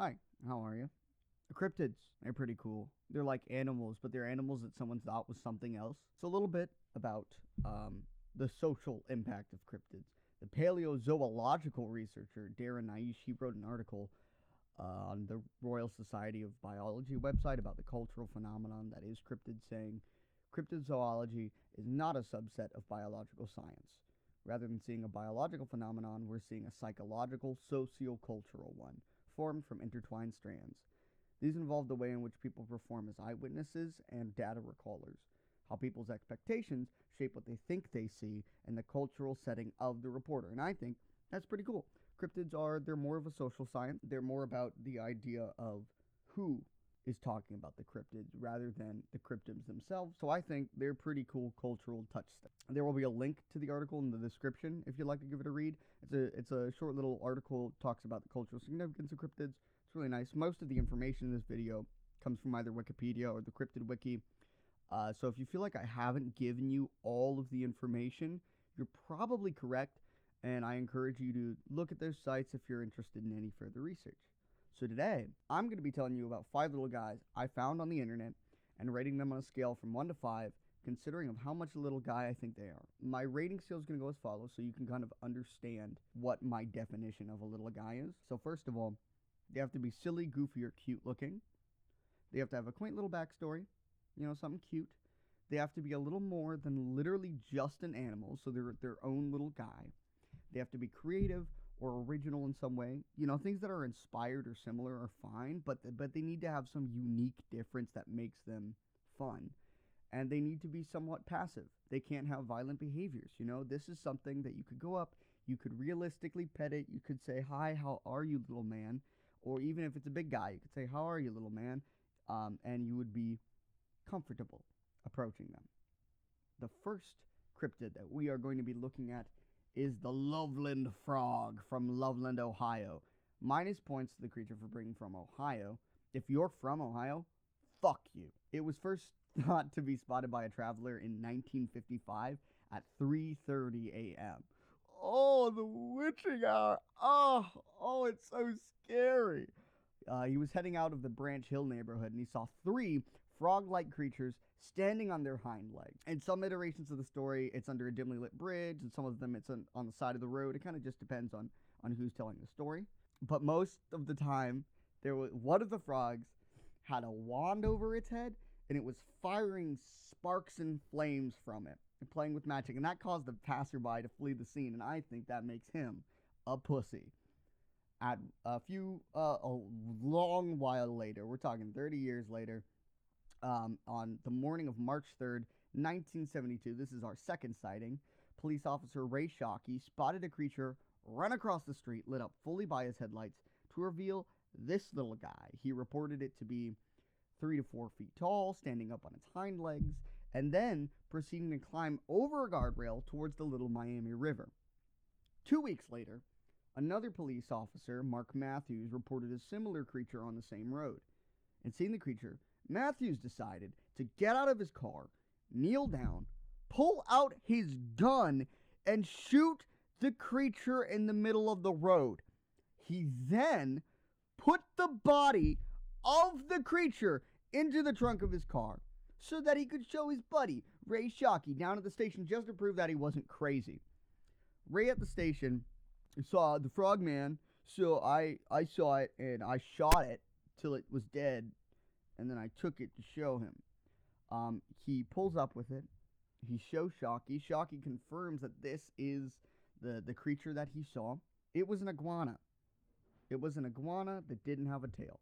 Hi, how are you? Cryptids, they're pretty cool. They're like animals, but they're animals that someone thought was something else. It's a little bit about the social impact of cryptids. The paleozoological researcher Darren Naish, he wrote an article on the Royal Society of Biology website about the cultural phenomenon that is cryptids, saying cryptozoology is not a subset of biological science. Rather than seeing a biological phenomenon, we're seeing a psychological, socio-cultural one, formed from intertwined strands. These involve the way in which people perform as eyewitnesses and data recallers, how people's expectations shape what they think they see, and the cultural setting of the reporter. And I think that's pretty cool. They're more of a social science. They're more about the idea of who is talking about the cryptids rather than the cryptids themselves. So I think they're pretty cool cultural touchstones. There will be a link to the article in the description if you'd like to give it a read. It's a short little article, talks about the cultural significance of cryptids. It's really nice. Most of the information in this video comes from either Wikipedia or the Cryptid Wiki. So if you feel like I haven't given you all of the information, you're probably correct, and I encourage you to look at those sites if you're interested in any further research. So today, I'm going to be telling you about 5 little guys I found on the internet and rating them on a scale from 1 to 5, considering of how much a little guy I think they are. My rating scale is going to go as follows, so you can kind of understand what my definition of a little guy is. So first of all, they have to be silly, goofy, or cute looking. They have to have a quaint little backstory, something cute. They have to be a little more than literally just an animal, so they're their own little guy. They have to be creative or original in some way. Things that are inspired or similar are fine, but they need to have some unique difference that makes them fun. And they need to be somewhat passive. They can't have violent behaviors. This is something that you could go up, you could realistically pet it, you could say, "Hi, how are you, little man?" Or even if it's a big guy, you could say, "How are you, little man?" And you would be comfortable approaching them. The first cryptid that we are going to be looking at is the Loveland frog from Loveland, Ohio. Minus points to the creature for being from Ohio. If you're from Ohio, fuck you. It was first thought to be spotted by a traveler in 1955 at 3:30 a.m. Oh, the witching hour. Oh, it's so scary. He was heading out of the Branch Hill neighborhood and he saw 3 frog-like creatures standing on their hind legs. In some iterations of the story, it's under a dimly lit bridge, and some of them it's on the side of the road. It kind of just depends on who's telling the story. But most of the time, one of the frogs had a wand over its head, and it was firing sparks and flames from it and playing with magic, and that caused the passerby to flee the scene, and I think that makes him a pussy. At a long while later, we're talking 30 years later, on the morning of March 3rd, 1972, this is our second sighting, police officer Ray Shockey spotted a creature run across the street, lit up fully by his headlights, to reveal this little guy. He reported it to be 3 to 4 feet tall, standing up on its hind legs, and then proceeding to climb over a guardrail towards the Little Miami River. 2 weeks later, another police officer, Mark Matthews, reported a similar creature on the same road. And seeing the creature, Matthews decided to get out of his car, kneel down, pull out his gun, and shoot the creature in the middle of the road. He then put the body of the creature into the trunk of his car so that he could show his buddy, Ray Shockey, down at the station just to prove that he wasn't crazy. Ray at the station saw the frogman, so I saw it and I shot it till it was dead, and then I took it to show him. He pulls up with it. He shows Shockey. Shockey confirms that this is the creature that he saw. It was an iguana. It was an iguana that didn't have a tail.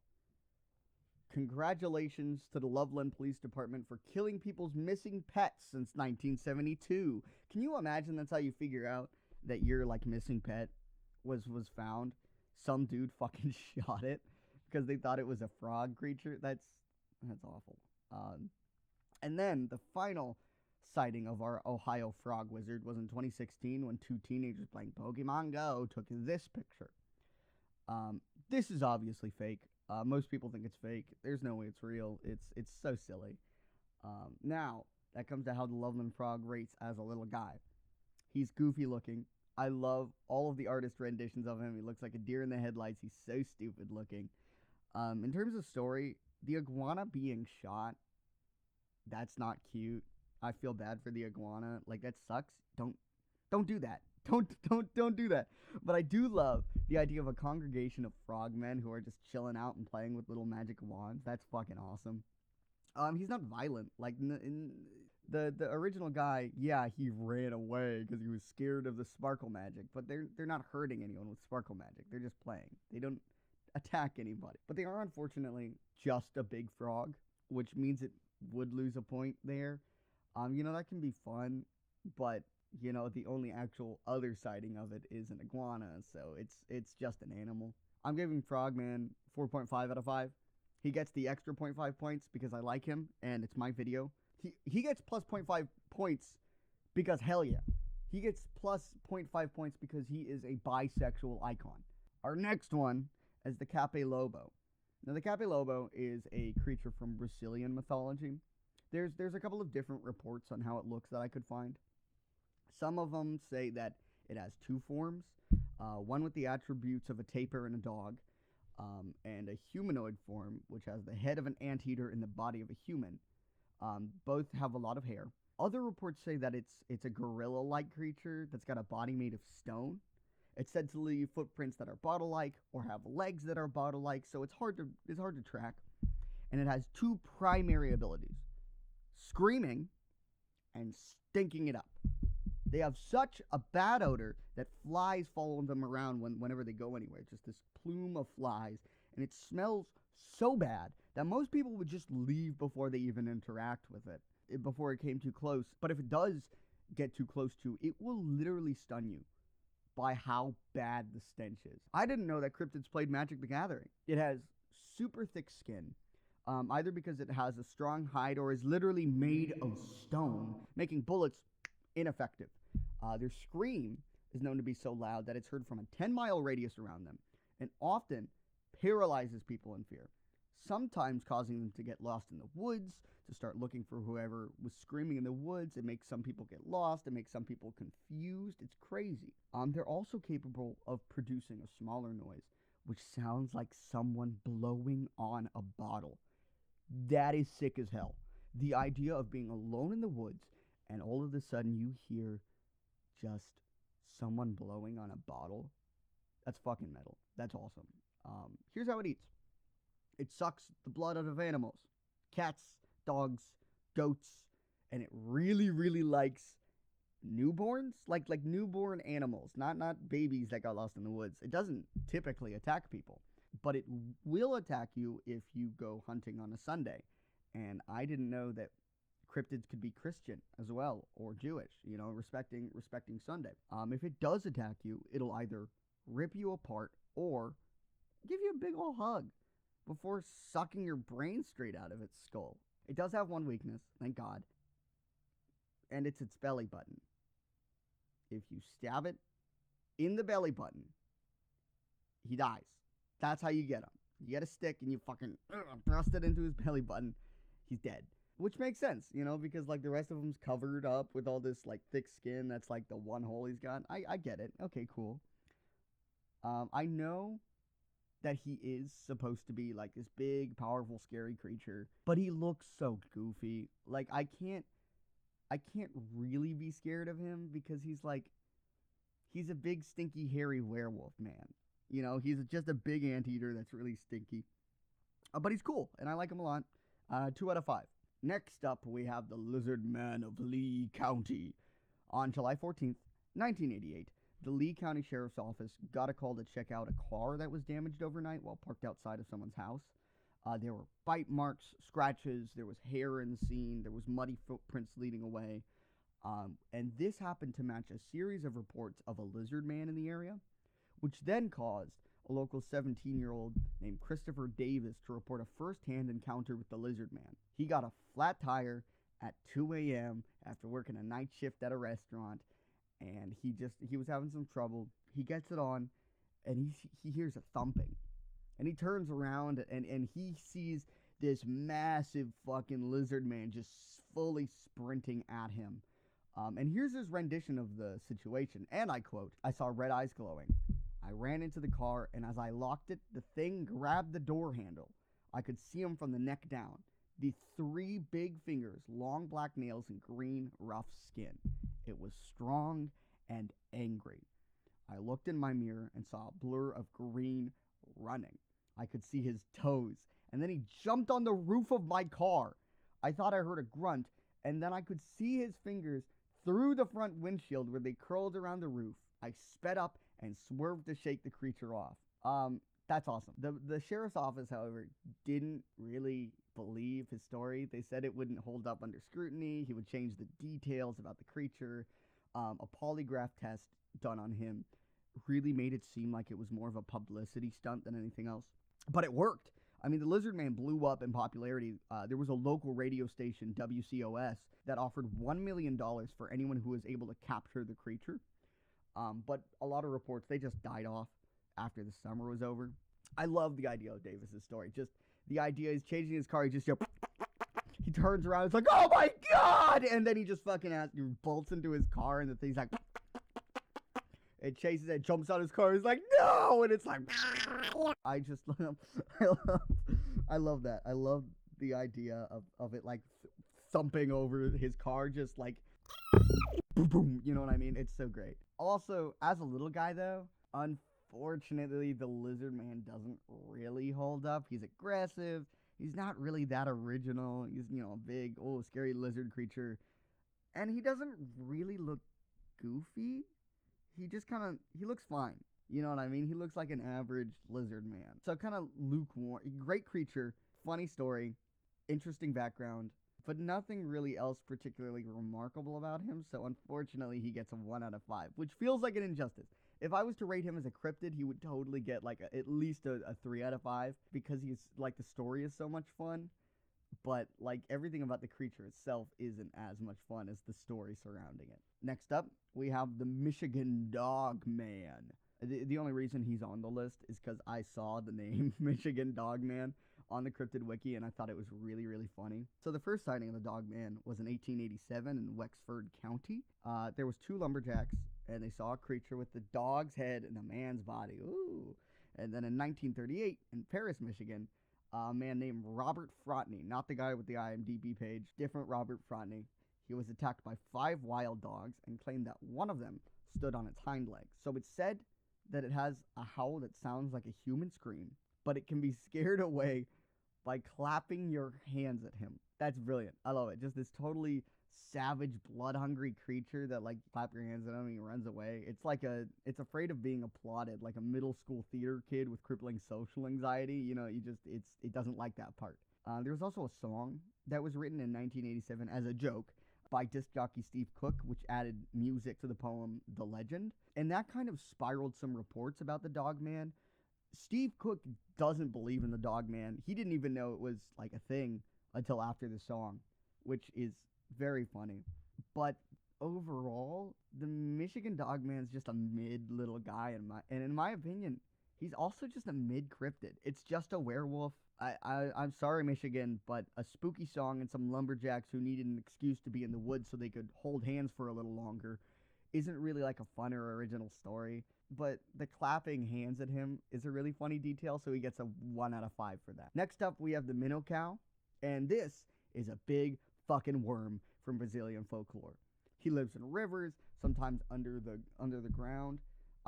Congratulations to the Loveland Police Department for killing people's missing pets since 1972. Can you imagine that's how you figure out that your missing pet was found? Some dude fucking shot it because they thought it was a frog creature. That's awful. And then the final sighting of our Ohio frog wizard was in 2016 when 2 teenagers playing Pokemon Go took this picture. This is obviously fake. Most people think it's fake. There's no way it's real. It's so silly. Now, that comes to how the Loveland frog rates as a little guy. He's goofy looking. I love all of the artist renditions of him. He looks like a deer in the headlights. He's so stupid looking. In terms of story, the iguana being shot, that's not cute. I feel bad for the iguana. Like, that sucks. Don't do that. Don't do that. But I do love the idea of a congregation of frogmen who are just chilling out and playing with little magic wands. That's fucking awesome. He's not violent. Like in the original guy, yeah, he ran away because he was scared of the sparkle magic. But they're not hurting anyone with sparkle magic. They're just playing. They don't attack anybody. But they are unfortunately just a big frog, which means it would lose a point there. That can be fun, but the only actual other sighting of it is an iguana, so it's just an animal. I'm giving Frogman 4.5 out of 5. He gets the extra 0.5 points because I like him and it's my video. He gets plus 0.5 points because hell yeah. He gets plus 0.5 points because he is a bisexual icon. Our next one is the Cape Lobo. Now the Cape Lobo is a creature from Brazilian mythology. There's a couple of different reports on how it looks that I could find. Some of them say that it has two forms, one with the attributes of a tapir and a dog, and a humanoid form, which has the head of an anteater and the body of a human. Both have a lot of hair. Other reports say that it's a gorilla-like creature that's got a body made of stone. It's said to leave footprints that are bottle-like or have legs that are bottle-like, so it's hard to track. And it has two primary abilities: screaming and stinking it up. They have such a bad odor that flies follow them around whenever they go anywhere. Just this plume of flies. And it smells so bad that most people would just leave before they even interact with it, before it came too close. But if it does get too close to, it will literally stun you by how bad the stench is. I didn't know that cryptids played Magic the Gathering. It has super thick skin. Either because it has a strong hide or is literally made of stone, making bullets ineffective. Their scream is known to be so loud that it's heard from a 10-mile radius around them, and often paralyzes people in fear, sometimes causing them to get lost in the woods, to start looking for whoever was screaming in the woods. It makes some people get lost. It makes some people confused. It's crazy. They're also capable of producing a smaller noise, which sounds like someone blowing on a bottle. That is sick as hell. The idea of being alone in the woods and all of a sudden you hear just someone blowing on a bottle. That's fucking metal. That's awesome. Here's how it eats. It sucks the blood out of animals. Cats, dogs, goats, and it really, really likes newborns, like newborn animals, not babies that got lost in the woods. It doesn't typically attack people, but it will attack you if you go hunting on a Sunday. And I didn't know that cryptids could be Christian as well, or Jewish, respecting Sunday. If it does attack you, it'll either rip you apart or give you a big ol' hug before sucking your brain straight out of its skull. It does have one weakness, thank God, and it's its belly button. If you stab it in the belly button, he dies. That's how you get him. You get a stick and you fucking thrust it into his belly button. He's dead. Which makes sense, because like the rest of him's covered up with all this like thick skin. That's like the one hole he's got. I get it. Okay, cool. I know that he is supposed to be like this big, powerful, scary creature, but he looks so goofy. Like I can't really be scared of him because he's a big, stinky, hairy werewolf man. He's just a big anteater that's really stinky. But he's cool, and I like him a lot. 2 out of 5. Next up, we have the Lizard Man of Lee County. On July 14th, 1988, the Lee County Sheriff's Office got a call to check out a car that was damaged overnight while parked outside of someone's house. There were bite marks, scratches, there was hair in the scene, there was muddy footprints leading away. And this happened to match a series of reports of a lizard man in the area, which then caused a local 17-year-old named Christopher Davis to report a first-hand encounter with the lizard man. He got a flat tire at 2 a.m. after working a night shift at a restaurant, and he was having some trouble. He gets it on, and he hears a thumping. And he turns around, and he sees this massive fucking lizard man just fully sprinting at him. And here's his rendition of the situation, and I quote, "I saw red eyes glowing. I I ran into the car, and as I locked it, the thing grabbed the door handle. I could see him from the neck down. The 3 big fingers, long black nails, and green, rough skin. It was strong and angry. I looked in my mirror and saw a blur of green running. I could see his toes, and then he jumped on the roof of my car. I thought I heard a grunt, and then I could see his fingers through the front windshield where they curled around the roof. I sped up and swerved to shake the creature off. That's awesome. The sheriff's office, however, didn't really believe his story. They said it wouldn't hold up under scrutiny. He would change the details about the creature. A polygraph test done on him really made it seem like it was more of a publicity stunt than anything else. But it worked. I mean, the Lizard Man blew up in popularity. There was a local radio station, WCOS, that offered $1 million for anyone who was able to capture the creature. But a lot of reports, they just died off after the summer was over. I love the idea of Davis's story. Just the idea is changing his car. He just, he turns around. It's like, oh my God! And then he just fucking bolts into his car, and the thing's like, it chases it, jumps out his car. He's like, no! And it's like, I just love, I love that. I love the idea of it like thumping over his car, just like, boom, boom. You know what I mean? It's so great. Also, as a little guy though, unfortunately, the Lizard Man doesn't really hold up. He's aggressive. He's not really that original. He's, a big, scary lizard creature. And he doesn't really look goofy. He just he looks fine. You know what I mean? He looks like an average lizard man. So kind of lukewarm. Great creature. Funny story. Interesting background. But nothing really else particularly remarkable about him. So unfortunately, he gets a 1 out of 5, which feels like an injustice. If I was to rate him as a cryptid, he would totally get like at least a 3 out of 5 because he's like the story is so much fun. But like everything about the creature itself isn't as much fun as the story surrounding it. Next up, we have the Michigan Dog Man. The only reason he's on the list is because I saw the name Michigan Dog Man on the Cryptid Wiki, and I thought it was really, really funny. So the first sighting of the Dog Man was in 1887 in Wexford County. There was 2 lumberjacks, and they saw a creature with the dog's head and a man's body. Ooh. And then in 1938 in Paris, Michigan, a man named Robert Frotney, not the guy with the IMDb page, different Robert Frotney. He was attacked by 5 wild dogs and claimed that one of them stood on its hind legs. So it's said that it has a howl that sounds like a human scream, but it can be scared away by clapping your hands at him. That's brilliant. I love it. Just this totally savage, blood-hungry creature that like clap your hands at him and he runs away. It's like it's afraid of being applauded, like a middle school theater kid with crippling social anxiety. It doesn't like that part. There was also a song that was written in 1987 as a joke by disc jockey Steve Cook, which added music to the poem The Legend. And that kind of spiraled some reports about the Dog Man. Steve Cook doesn't believe in the Dog Man. He didn't even know it was like a thing until after the song, which is very funny. But overall, the Michigan Dog Man's just a mid little guy, in my opinion, he's also just a mid cryptid. It's just a werewolf. I'm sorry, Michigan, but a spooky song and some lumberjacks who needed an excuse to be in the woods so they could hold hands for a little longer isn't really like a fun or original story. But the clapping hands at him is a really funny detail, so he gets a 1 out of 5 for that. Next up, we have the minnow cow, and this is a big fucking worm from Brazilian folklore. He lives in rivers, sometimes under the ground.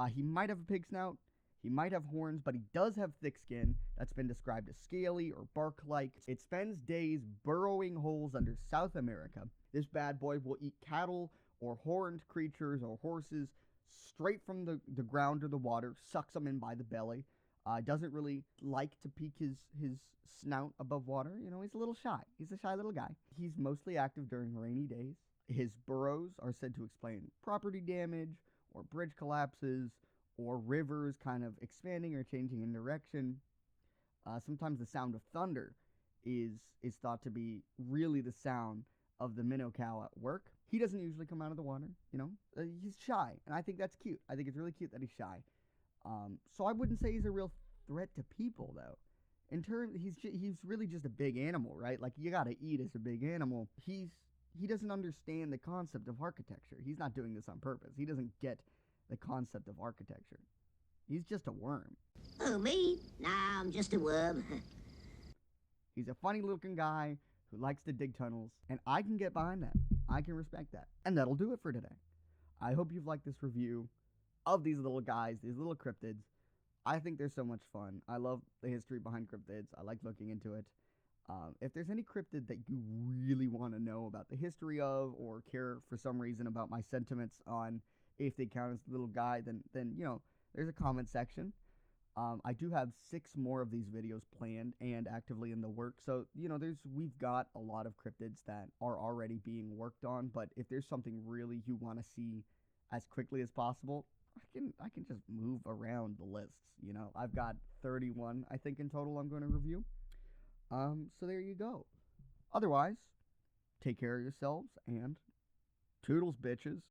He might have a pig snout. He might have horns, but he does have thick skin that's been described as scaly or bark-like. It spends days burrowing holes under South America. This bad boy will eat cattle or horned creatures or horses straight from the ground or the water, sucks them in by the belly. Doesn't really like to peek his snout above water. He's a little shy. He's a shy little guy. He's mostly active during rainy days. His burrows are said to explain property damage or bridge collapses or rivers kind of expanding or changing in direction. Sometimes the sound of thunder is thought to be really the sound of the minnow cow at work. He doesn't usually come out of the water, he's shy, and I think that's cute. I think it's really cute that he's shy. So I wouldn't say he's a real threat to people, though. He's really just a big animal, right? Like, you gotta eat as a big animal. He doesn't understand the concept of architecture. He's not doing this on purpose. He doesn't get the concept of architecture. He's just a worm. Oh, me? Nah, I'm just a worm. He's a funny looking guy who likes to dig tunnels, and I can get behind that. I can respect that. And that'll do it for today. I hope you've liked this review of these little guys, these little cryptids. I think they're so much fun. I love the history behind cryptids. I like looking into it. If there's any cryptid that you really want to know about the history of, or care for some reason about my sentiments on if they count as little guy, then there's a comment section. I do have 6 more of these videos planned and actively in the work. So we've got a lot of cryptids that are already being worked on. But if there's something really you want to see as quickly as possible, I can just move around the lists. I've got 31, I think, in total I'm going to review. So there you go. Otherwise, take care of yourselves and toodles, bitches.